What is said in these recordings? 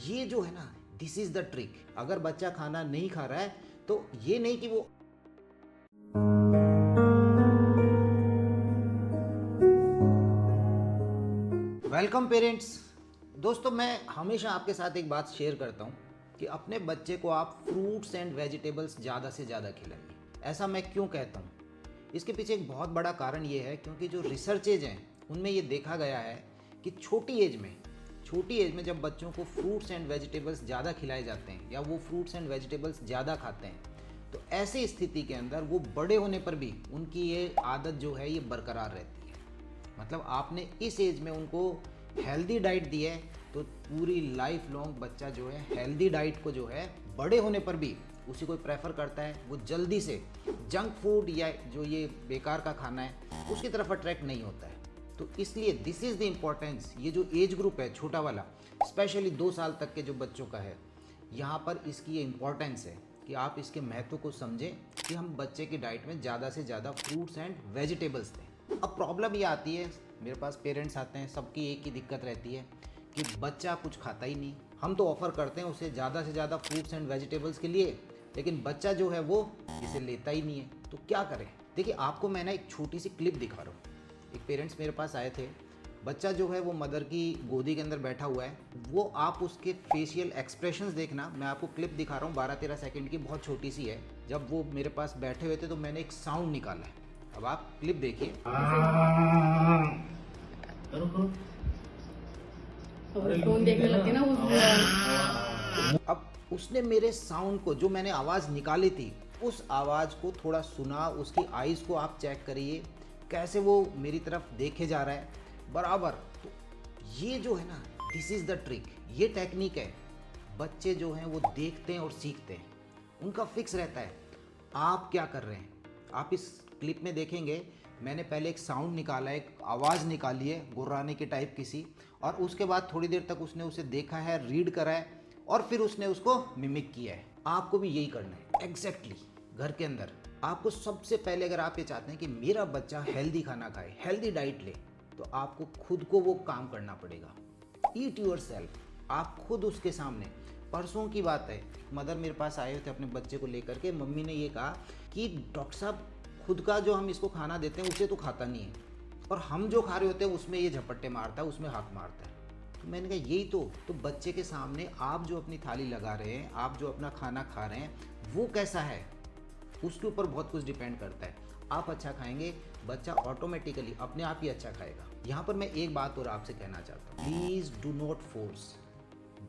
ये जो है ना, दिस इज द ट्रिक। अगर बच्चा खाना नहीं खा रहा है तो ये नहीं कि वो वेलकम पेरेंट्स। दोस्तों, मैं हमेशा आपके साथ एक बात शेयर करता हूँ कि अपने बच्चे को आप फ्रूट्स एंड वेजिटेबल्स ज़्यादा से ज़्यादा खिलाइए। ऐसा मैं क्यों कहता हूँ? इसके पीछे एक बहुत बड़ा कारण ये है क्योंकि जो रिसर्चेज हैं उनमें ये देखा गया है कि छोटी एज में जब बच्चों को फ्रूट्स एंड वेजिटेबल्स ज़्यादा खिलाए जाते हैं या वो फ्रूट्स एंड वेजिटेबल्स ज़्यादा खाते हैं तो ऐसी स्थिति के अंदर वो बड़े होने पर भी उनकी ये आदत जो है ये बरकरार रहती है। मतलब आपने इस एज में उनको हेल्दी डाइट दी है तो पूरी लाइफ लॉन्ग बच्चा जो है हेल्दी डाइट को जो है बड़े होने पर भी उसी को प्रेफर करता है। वो जल्दी से जंक फूड या जो ये बेकार का खाना है उसकी तरफ अट्रैक्ट नहीं होता है। तो इसलिए दिस इज़ द इम्पोर्टेंस। ये जो एज ग्रुप है छोटा वाला, स्पेशली 2 साल तक के जो बच्चों का है, यहाँ पर इसकी ये इम्पोर्टेंस है कि आप इसके महत्व को समझें कि हम बच्चे की डाइट में ज़्यादा से ज़्यादा फ्रूट्स एंड वेजिटेबल्स दें। अब प्रॉब्लम ये आती है, मेरे पास पेरेंट्स आते हैं, सबकी एक ही दिक्कत रहती है कि बच्चा कुछ खाता ही नहीं। हम तो ऑफ़र करते हैं उसे ज़्यादा से ज़्यादा फ्रूट्स एंड वेजिटेबल्स के लिए, लेकिन बच्चा जो है वो इसे लेता ही नहीं है। तो क्या करें? देखिए, आपको मैं ना एक छोटी सी क्लिप दिखा रहा हूँ। एक पेरेंट्स मेरे पास आए थे, बच्चा जो है वो मदर की गोदी के अंदर बैठा हुआ है। वो आप उसके फेशियल एक्सप्रेशंस देखना। मैं आपको क्लिप दिखा रहा हूँ 12-13 सेकंड की, बहुत छोटी सी है। जब वो मेरे पास बैठे हुए थे तो मैंने एक साउंड निकाला है। अब आप क्लिप देखिए। करो करो। और फोन देखने लगते ना अब उसने मेरे साउंड को, जो मैंने आवाज़ निकाली थी, उस आवाज़ को थोड़ा सुना। उसकी आइज़ को आप चेक करिए कैसे वो मेरी तरफ देखे जा रहा है बराबर। तो ये जो है ना, दिस इज़ द ट्रिक। ये टेक्निक है। बच्चे जो हैं वो देखते हैं और सीखते हैं, उनका फिक्स रहता है। आप क्या कर रहे हैं? आप इस क्लिप में देखेंगे, मैंने पहले एक साउंड निकाला है, एक आवाज़ निकाली है गुर्राने की टाइप किसी, और उसके बाद थोड़ी देर तक उसने उसे देखा है, रीड करा है, और फिर उसने उसको मिमिक किया है। आपको भी यही करना है एग्जैक्टली। घर के अंदर आपको सबसे पहले, अगर आप ये चाहते हैं कि मेरा बच्चा हेल्दी खाना खाए, हेल्दी डाइट ले, तो आपको खुद को वो काम करना पड़ेगा। Eat your self. आप खुद उसके सामने। परसों की बात है, मदर मेरे पास आए थे अपने बच्चे को लेकर के। मम्मी ने ये कहा कि डॉक्टर साहब, खुद का जो हम इसको खाना देते हैं उसे तो खाता नहीं है, और हम जो खा रहे होते हैं उसमें ये झपट्टे मारता है, उसमें हाथ मारता है। तो मैंने कहा यही तो बच्चे के सामने आप जो अपनी थाली लगा रहे हैं, आप जो अपना खाना खा रहे हैं, वो कैसा है, उसके ऊपर बहुत कुछ डिपेंड करता है। आप अच्छा खाएंगे, बच्चा ऑटोमेटिकली अपने आप ही अच्छा खाएगा। यहाँ पर मैं एक बात और आपसे कहना चाहता हूँ, प्लीज़ डू नॉट फोर्स।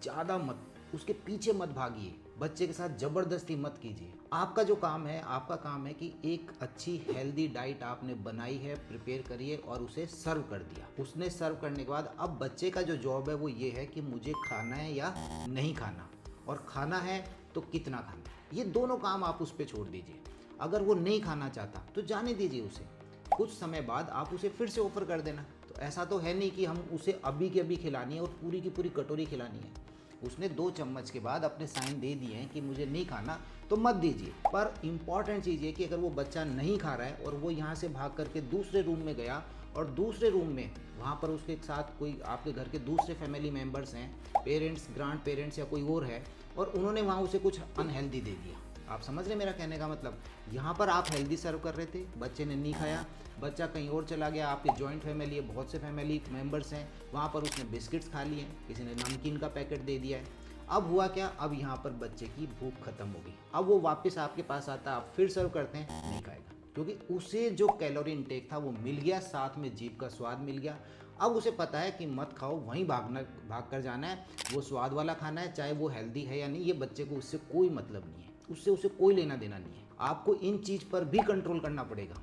ज़्यादा मत, उसके पीछे मत भागिए, बच्चे के साथ ज़बरदस्ती मत कीजिए। आपका जो काम है, आपका काम है कि एक अच्छी हेल्दी डाइट आपने बनाई है, प्रिपेयर करिए और उसे सर्व कर दिया। उसने सर्व करने के बाद अब बच्चे का जो जॉब है वो ये है कि मुझे खाना है या नहीं खाना, और खाना है तो कितना खाना है। ये दोनों काम आप उस पर छोड़ दीजिए। अगर वो नहीं खाना चाहता तो जाने दीजिए उसे। कुछ समय बाद आप उसे फिर से ऑफर कर देना। तो ऐसा तो है नहीं कि हम उसे अभी के अभी खिलानी है और पूरी की पूरी कटोरी खिलानी है। उसने 2 चम्मच के बाद अपने साइन दे दिए हैं कि मुझे नहीं खाना, तो मत दीजिए। पर इम्पॉर्टेंट चीज़ ये कि अगर वो बच्चा नहीं खा रहा है और वो यहाँ से भाग करके दूसरे रूम में गया, और दूसरे रूम में वहाँ पर उसके साथ कोई आपके घर के दूसरे फैमिली मेम्बर्स हैं, पेरेंट्स, ग्रांड पेरेंट्स या कोई और है, और उन्होंने वहाँ उसे कुछ अनहेल्दी दे दिया। आप समझ रहे मेरा कहने का मतलब? यहाँ पर आप हेल्दी सर्व कर रहे थे, बच्चे ने नहीं खाया, बच्चा कहीं और चला गया। आपकी जॉइंट फैमिली है, बहुत से फैमिली मेंबर्स हैं, वहाँ पर उसने बिस्किट्स खा लिए, किसी ने नमकीन का पैकेट दे दिया है। अब हुआ क्या? अब यहाँ पर बच्चे की भूख खत्म हो गई। अब वो वापस आपके पास आता, आप फिर सर्व करते हैं, नहीं खाएगा, क्योंकि उसे जो कैलोरी इनटेक था वो मिल गया, साथ में जीभ का स्वाद मिल गया। अब उसे पता है कि मत खाओ, वहीं भाग कर जाना है, वो स्वाद वाला खाना है, चाहे वो हेल्दी है या नहीं, ये बच्चे को उससे कोई मतलब नहीं है, उससे उसे कोई लेना देना नहीं है। आपको इन चीज़ पर भी कंट्रोल करना पड़ेगा।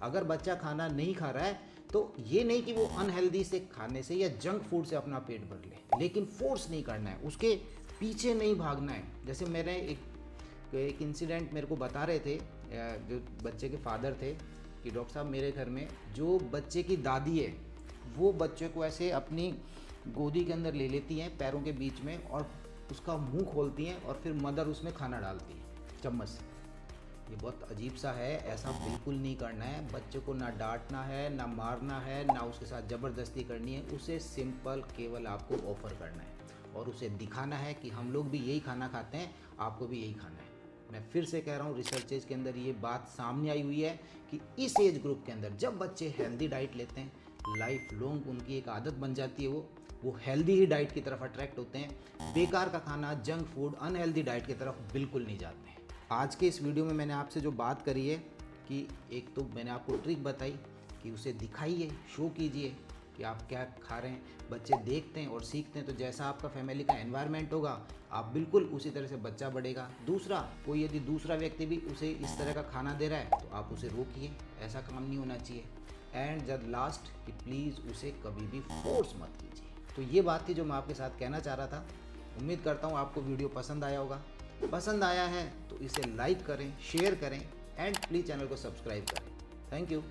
अगर बच्चा खाना नहीं खा रहा है तो ये नहीं कि वो अनहेल्दी से खाने से या जंक फूड से अपना पेट भर ले, लेकिन फोर्स नहीं करना है, उसके पीछे नहीं भागना है। जैसे मैंने एक इंसिडेंट मेरे को बता रहे थे, जो बच्चे के फादर थे, कि डॉक्टर साहब, मेरे घर में जो बच्चे की दादी है वो बच्चे को ऐसे अपनी गोदी के अंदर ले लेती हैं पैरों के बीच में, और उसका मुंह खोलती हैं, और फिर मदर उसमें खाना डालती है चम्मच से। ये बहुत अजीब सा है, ऐसा बिल्कुल नहीं करना है। बच्चे को ना डांटना है, ना मारना है, ना उसके साथ ज़बरदस्ती करनी है, उसे सिंपल केवल आपको ऑफ़र करना है। और उसे दिखाना है कि हम लोग भी यही खाना खाते हैं, आपको भी यही खाना है। मैं फिर से कह रहा हूँ, रिसर्चेज के अंदर ये बात सामने आई हुई है कि इस एज ग्रुप के अंदर जब बच्चे हेल्दी डाइट लेते हैं, लाइफ लॉन्ग उनकी एक आदत बन जाती है, वो हेल्दी ही डाइट की तरफ अट्रैक्ट होते हैं। बेकार का खाना, जंक फूड, अनहेल्दी डाइट की तरफ बिल्कुल नहीं जाते हैं। आज के इस वीडियो में मैंने आपसे जो बात करी है कि एक तो मैंने आपको ट्रिक बताई कि उसे दिखाइए, शो कीजिए कि आप क्या खा रहे हैं। बच्चे देखते हैं और सीखते हैं, तो जैसा आपका फैमिली का एनवायरनमेंट होगा, आप बिल्कुल उसी तरह से बच्चा बढ़ेगा। दूसरा, कोई यदि दूसरा व्यक्ति भी उसे इस तरह का खाना दे रहा है तो आप उसे रोकिए, ऐसा काम नहीं होना चाहिए। एंड जब लास्ट कि प्लीज़ उसे कभी भी फोर्स मत कीजिए। तो ये बात थी जो मैं आपके साथ कहना चाह रहा था। उम्मीद करता हूँ आपको वीडियो पसंद आया होगा। पसंद आया है तो इसे लाइक करें, शेयर करें एंड प्लीज़ चैनल को सब्सक्राइब करें। Thank you.